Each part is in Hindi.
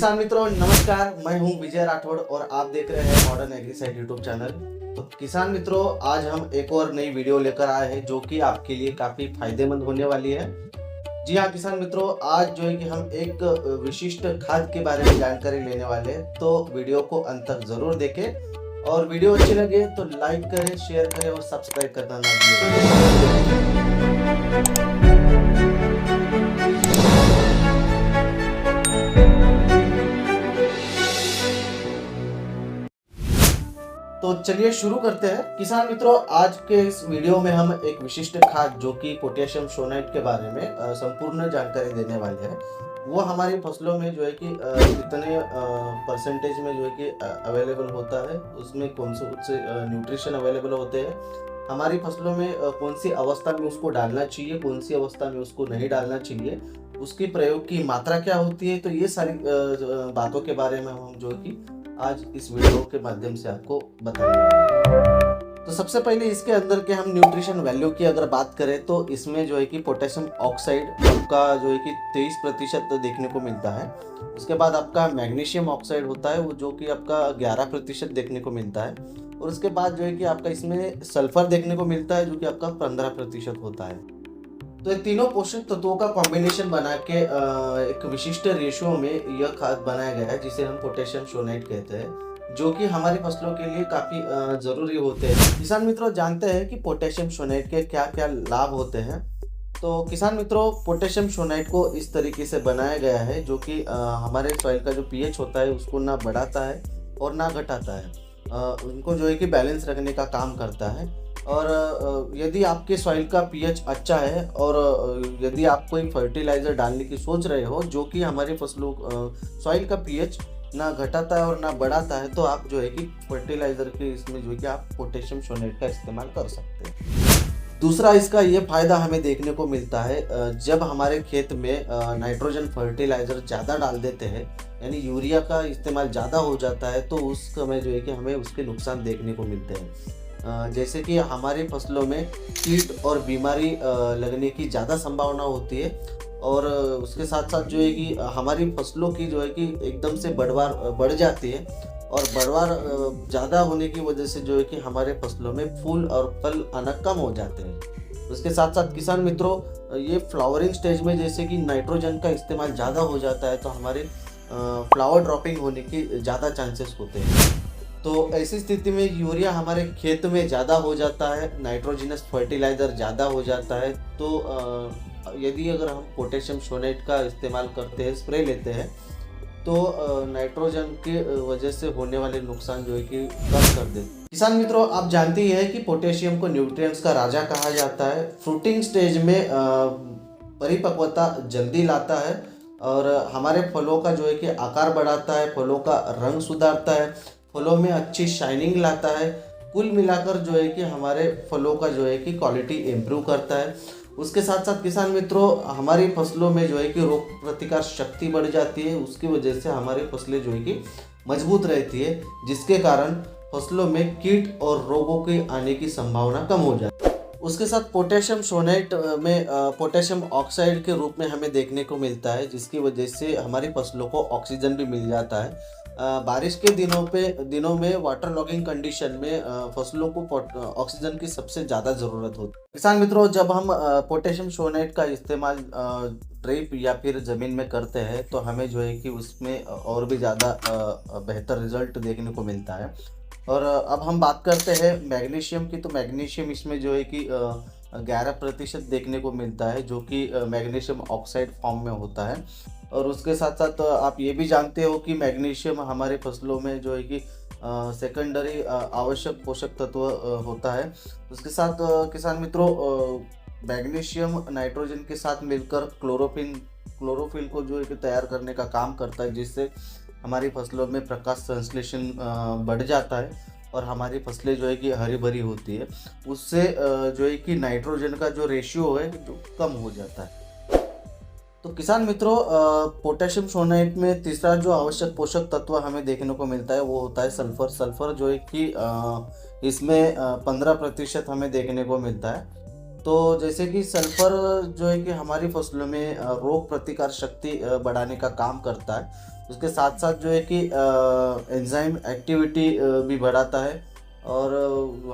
किसान मित्रों नमस्कार, मैं हूं विजय राठौड़ और आप देख रहे हैं मॉडर्न एग्रीसाइट यूट्यूब चैनल। तो किसान मित्रों, आज हम एक और नई वीडियो लेकर आए हैं जो कि आपके लिए काफी फायदेमंद होने वाली है। जी हाँ किसान मित्रों, आज जो है कि हम एक विशिष्ट खाद के बारे में जानकारी लेने वाले हैं, तो वीडियो को अंत तक जरूर देखें और वीडियो अच्छी लगे तो लाइक करें, शेयर करें और सब्सक्राइब करना ना भूलें। तो चलिए शुरू करते हैं। किसान मित्रों, आज के इस वीडियो में हम एक विशिष्ट खाद जो कि पोटेशियम सोनाइट के बारे में संपूर्ण जानकारी देने वाले हैं। वो हमारी फसलों में जो है कि कितने परसेंटेज में जो है कि अवेलेबल होता है, उसमें कौन से न्यूट्रिशन अवेलेबल होते हैं, हमारी फसलों में कौन सी अवस्था में उसको डालना चाहिए, कौन सी अवस्था में उसको नहीं डालना चाहिए, उसकी प्रयोग की मात्रा क्या होती है। तो ये सारी बातों के बारे में हम जो है कि आज इस वीडियो के माध्यम से आपको बताएंगे। तो सबसे पहले इसके अंदर के हम न्यूट्रिशन वैल्यू की अगर बात करें तो इसमें जो है कि पोटेशियम ऑक्साइड आपका जो है कि 23% देखने को मिलता है। उसके बाद आपका मैग्नीशियम ऑक्साइड होता है, वो जो कि आपका 11% देखने को मिलता है। और उसके बाद जो है कि आपका इसमें सल्फर देखने को मिलता है जो कि आपका 15% होता है। तो ये तीनों पोषक तत्वों का कॉम्बिनेशन बना के एक विशिष्ट रेशियो में यह खाद बनाया गया है जिसे हम पोटेशियम सोनाइट कहते हैं, जो कि हमारी फसलों के लिए काफी जरूरी होते हैं। किसान मित्रों जानते हैं कि पोटेशियम सोनाइट के क्या क्या लाभ होते हैं। तो किसान मित्रों, पोटेशियम सोनाइट को इस तरीके से बनाया गया है जो कि हमारे सॉइल का जो पीएच होता है उसको ना बढ़ाता है और ना घटाता है, उनको जो है कि बैलेंस रखने का काम करता है। और यदि आपके सॉइल का पीएच अच्छा है और यदि आप कोई फर्टिलाइज़र डालने की सोच रहे हो जो कि हमारी फसलों सॉइल का पीएच ना घटाता है और ना बढ़ाता है, तो आप जो है कि फर्टिलाइज़र के इसमें जो है कि आप पोटेशियम सोनेट का इस्तेमाल कर सकते हैं। दूसरा इसका ये फायदा हमें देखने को मिलता है, जब हमारे खेत में नाइट्रोजन फर्टिलाइज़र ज़्यादा डाल देते हैं, यानी यूरिया का इस्तेमाल ज़्यादा हो जाता है, तो उस समय जो है कि हमें उसके नुकसान देखने को मिलते हैं। जैसे कि हमारी फसलों में कीट और बीमारी लगने की ज़्यादा संभावना होती है और उसके साथ साथ जो है कि हमारी फसलों की जो है कि एकदम से बढ़वार बढ़ जाती है और बढ़वार ज़्यादा होने की वजह से जो है कि हमारे फसलों में फूल और फल आना कम हो जाते हैं। उसके साथ साथ किसान मित्रों, ये फ्लावरिंग स्टेज में जैसे कि नाइट्रोजन का इस्तेमाल ज़्यादा हो जाता है तो हमारे फ्लावर ड्रॉपिंग होने की ज़्यादा चांसेस होते हैं। तो ऐसी स्थिति में यूरिया हमारे खेत में ज़्यादा हो जाता है, नाइट्रोजनस फर्टिलाइज़र ज़्यादा हो जाता है। तो यदि अगर हम पोटेशियम सोनेट का इस्तेमाल करते हैं, स्प्रे लेते हैं, तो नाइट्रोजन के वजह से होने वाले नुकसान जो है कि कम कर देते हैं। किसान मित्रों, आप जानते ही हैं कि पोटेशियम को न्यूट्रिएंट्स का राजा कहा जाता है। फ्रूटिंग स्टेज में परिपक्वता जल्दी लाता है और हमारे फलों का जो है कि आकार बढ़ाता है, फलों का रंग सुधारता है, फलों में अच्छी शाइनिंग लाता है। कुल मिलाकर जो है कि हमारे फलों का जो है कि क्वालिटी इम्प्रूव करता है। उसके साथ साथ किसान मित्रों, हमारी फसलों में जो है कि रोग प्रतिकार शक्ति बढ़ जाती है, उसकी वजह से हमारी फसलें जो है कि मजबूत रहती है, जिसके कारण फसलों में कीट और रोगों के आने की संभावना कम हो जाती है। उसके साथ पोटेशियम सोनेट में पोटेशियम ऑक्साइड के रूप में हमें देखने को मिलता है, जिसकी वजह से हमारी फसलों को ऑक्सीजन भी मिल जाता है। बारिश के दिनों में वाटर लॉगिंग कंडीशन में फसलों को ऑक्सीजन की सबसे ज़्यादा ज़रूरत होती है। किसान मित्रों, जब हम पोटेशियम सोनेट का इस्तेमाल ड्रिप या फिर ज़मीन में करते हैं तो हमें जो है कि उसमें और भी ज़्यादा बेहतर रिजल्ट देखने को मिलता है। और अब हम बात करते हैं मैग्नीशियम की, तो मैग्नीशियम इसमें जो है कि 11% देखने को मिलता है, जो कि मैग्नीशियम ऑक्साइड फॉर्म में होता है। और उसके साथ साथ आप ये भी जानते हो कि मैग्नीशियम हमारे फसलों में जो है कि सेकेंडरी आवश्यक पोषक तत्व होता है। उसके साथ किसान मित्रों, मैग्नीशियम नाइट्रोजन के साथ मिलकर क्लोरोफिल को जो है कि तैयार करने का काम करता है, जिससे हमारी फसलों में प्रकाश संश्लेषण बढ़ जाता है और हमारी फसलें जो है कि हरी भरी होती है। उससे जो है कि नाइट्रोजन का जो रेशियो है जो कम हो जाता है। तो किसान मित्रों, पोटेशियम सोनाइट में तीसरा जो आवश्यक पोषक तत्व हमें देखने को मिलता है वो होता है सल्फर। सल्फर जो है कि इसमें 15% हमें देखने को मिलता है। तो जैसे कि सल्फर जो है कि हमारी फसलों में रोग प्रतिकार शक्ति बढ़ाने का काम करता है। उसके साथ साथ जो है कि एंजाइम एक्टिविटी भी बढ़ाता है और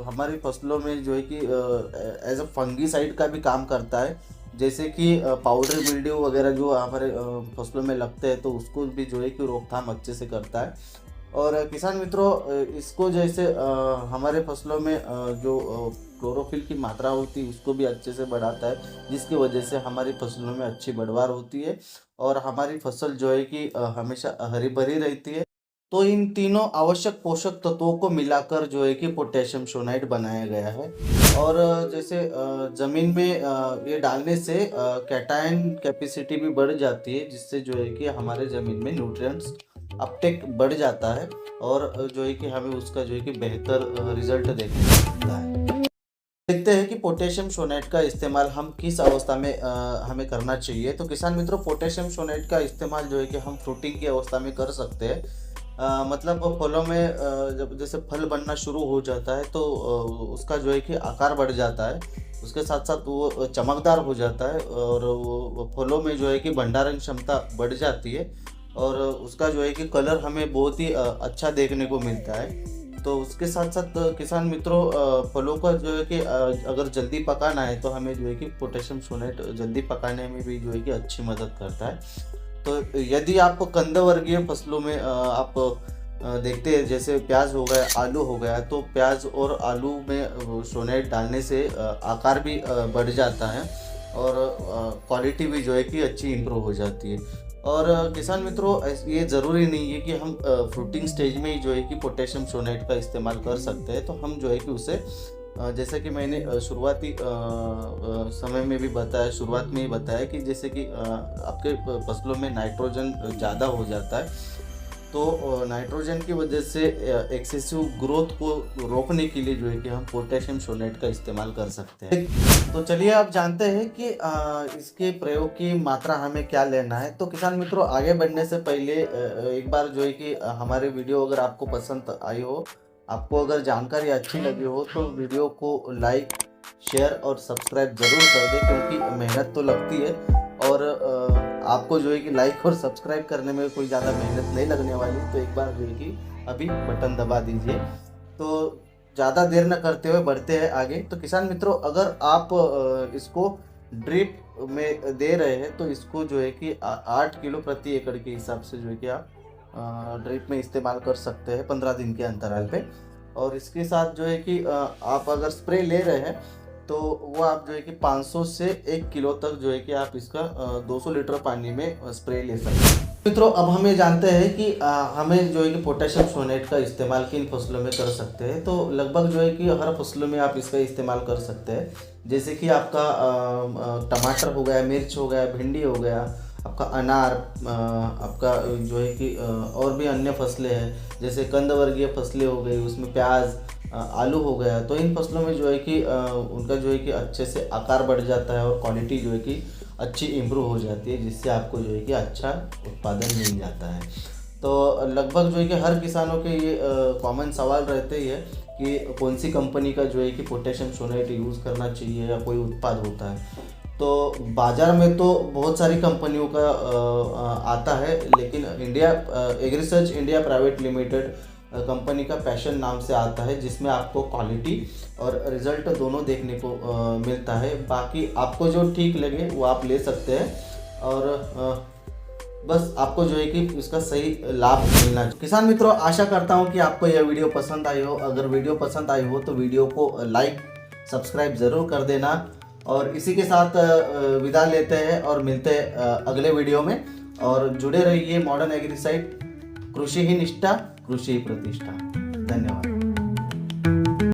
हमारी फसलों में जो है कि एज अ फंगीसाइड का भी काम करता है। जैसे कि पाउडर मिल्ड्यू वगैरह जो हमारे फसलों में लगते हैं तो उसको भी जो है कि रोकथाम अच्छे से करता है। और किसान मित्रों, इसको जैसे हमारे फसलों में जो क्लोरोफिल की मात्रा होती है उसको भी अच्छे से बढ़ाता है, जिसकी वजह से हमारी फसलों में अच्छी पैदावार होती है और हमारी फसल जो है कि हमेशा हरी भरी रहती है। तो इन तीनों आवश्यक पोषक तत्वों को मिलाकर जो है कि पोटेशियम सोनाइट बनाया गया है। और जैसे ज़मीन में ये डालने से कैटायन कैपेसिटी भी बढ़ जाती है, जिससे जो है कि हमारे ज़मीन में न्यूट्रिएंट्स अपटेक बढ़ जाता है और जो है कि हमें उसका जो है कि बेहतर रिजल्ट देखने को मिलता है। देखते हैं कि पोटेशियम सोनाइट का इस्तेमाल हम किस अवस्था में हमें करना चाहिए। तो किसान मित्रों, पोटेशियम सोनाइट का इस्तेमाल जो है कि हम फ्रूटिंग की अवस्था में कर सकते हैं। मतलब फलों में जब जैसे फल बनना शुरू हो जाता है तो उसका जो है कि आकार बढ़ जाता है, उसके साथ साथ वो चमकदार हो जाता है और वो फलों में जो है कि भंडारण क्षमता बढ़ जाती है और उसका जो है कि कलर हमें बहुत ही अच्छा देखने को मिलता है। तो उसके साथ साथ किसान मित्रों, फलों का जो है कि अगर जल्दी पकाना है तो हमें जो है कि पोटेशियम सोनेट जल्दी पकाने में भी जो है कि अच्छी मदद करता है। तो यदि आप कंद वर्गीय फसलों में आप देखते हैं, जैसे प्याज हो गया, आलू हो गया, तो प्याज और आलू में सोनेट डालने से आकार भी बढ़ जाता है और क्वालिटी भी जो है कि अच्छी इम्प्रूव हो जाती है। और किसान मित्रों, ये ज़रूरी नहीं है कि हम फ्रूटिंग स्टेज में ही जो है कि पोटेशियम सोनेट का इस्तेमाल कर सकते हैं। तो हम जो है कि उसे जैसे कि मैंने शुरुआती समय में भी बताया, शुरुआत में ही बताया कि जैसे कि आपके फसलों में नाइट्रोजन ज़्यादा हो जाता है, तो नाइट्रोजन की वजह से एक्सेसिव ग्रोथ को रोकने के लिए जो है कि हम पोटेशियम सोनेट का इस्तेमाल कर सकते हैं। तो चलिए अब जानते हैं कि इसके प्रयोग की मात्रा हमें क्या लेना है। तो किसान मित्रों, आगे बढ़ने से पहले एक बार जो है कि हमारे वीडियो अगर आपको पसंद आई हो, आपको अगर जानकारी अच्छी लगी हो, तो वीडियो को लाइक, शेयर और सब्सक्राइब ज़रूर कर दें, क्योंकि मेहनत तो लगती है और आपको जो है कि लाइक और सब्सक्राइब करने में कोई ज़्यादा मेहनत नहीं लगने वाली। तो एक बार जो है कि अभी बटन दबा दीजिए। तो ज़्यादा देर न करते हुए बढ़ते हैं आगे। तो किसान मित्रों, अगर आप इसको ड्रिप में दे रहे हैं तो इसको जो है कि 8 किलो प्रति एकड़ के हिसाब से जो है कि आप ड्रिप में इस्तेमाल कर सकते हैं 15 दिन के अंतराल पे। और इसके साथ जो है कि आप अगर स्प्रे ले रहे हैं तो वो आप जो है कि 500 से 1 किलो तक जो है कि आप इसका 200 लीटर पानी में स्प्रे ले सकते हैं। मित्रों, अब हमें जानते हैं कि हमें जो है कि पोटेशियम सोनेट का इस्तेमाल किन फसलों में कर सकते हैं। तो लगभग जो है कि हर फसलों में आप इसका इस्तेमाल कर सकते हैं। जैसे कि आपका टमाटर हो गया, मिर्च हो गया, भिंडी हो गया, आपका अनार, आपका जो है कि और भी अन्य फसलें हैं, जैसे कंद वर्गीय फसलें हो गई, उसमें प्याज, आलू हो गया। तो इन फसलों में जो है कि उनका जो है कि अच्छे से आकार बढ़ जाता है और क्वालिटी जो है कि अच्छी इम्प्रूव हो जाती है, जिससे आपको जो है कि अच्छा उत्पादन मिल जाता है। तो लगभग जो है कि हर किसानों के ये कॉमन सवाल रहते ही है कि कौन सी कंपनी का जो है कि पोटेशियम सोनेट यूज़ करना चाहिए या कोई उत्पाद होता है। तो बाज़ार में तो बहुत सारी कंपनियों का आता है, लेकिन India Agrisearch India private limited company का पैशन नाम से आता है, जिसमें आपको क्वालिटी और रिज़ल्ट दोनों देखने को मिलता है। बाकी आपको जो ठीक लगे वो आप ले सकते हैं और बस आपको जो है कि इसका सही लाभ मिलना चाहिए। किसान मित्रों, आशा करता हूँ कि आपको यह वीडियो पसंद आई हो। अगर वीडियो पसंद आई हो तो वीडियो को लाइक, सब्सक्राइब ज़रूर कर देना। और इसी के साथ विदा लेते हैं और मिलते हैं अगले वीडियो में। और जुड़े रहिए मॉडर्न एग्री साइट, कृषि ही निष्ठा, कृषि ही प्रतिष्ठा। धन्यवाद।